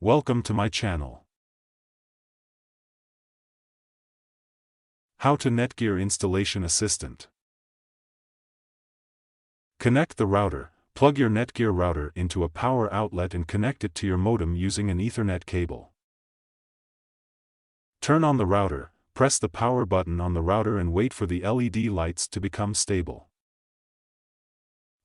Welcome to my channel. How to Netgear Installation Assistant. Connect the router. Plug your Netgear router into a power outlet and connect it to your modem using an Ethernet cable. Turn on the router, press the power button on the router and wait for the LED lights to become stable.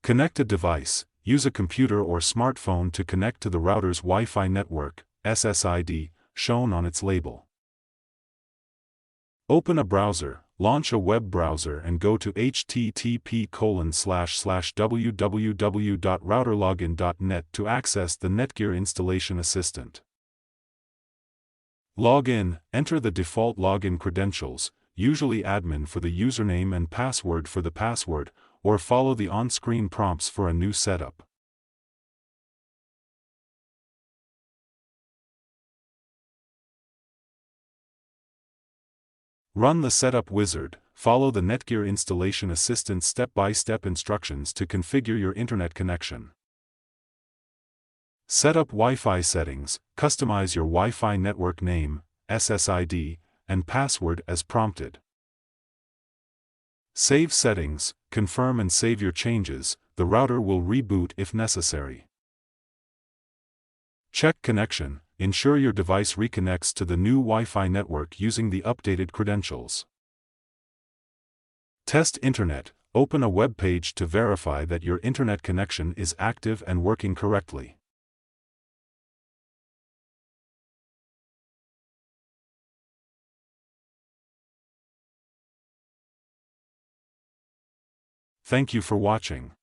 Connect a device. Use a computer or smartphone to connect to the router's Wi-Fi network, SSID, shown on its label. Open a browser, launch a web browser and go to http://www.routerlogin.net to access the Netgear Installation Assistant. Log in, enter the default login credentials, usually admin for the username and password for the password, or follow the on-screen prompts for a new setup. Run the setup wizard, follow the Netgear Installation Assistant step-by-step instructions to configure your internet connection. Set up Wi-Fi settings, customize your Wi-Fi network name, SSID, and password as prompted. Save settings, confirm and save your changes. The router will reboot if necessary. Check connection, ensure your device reconnects to the new Wi-Fi network using the updated credentials. Test internet, open a web page to verify that your internet connection is active and working correctly. Thank you for watching.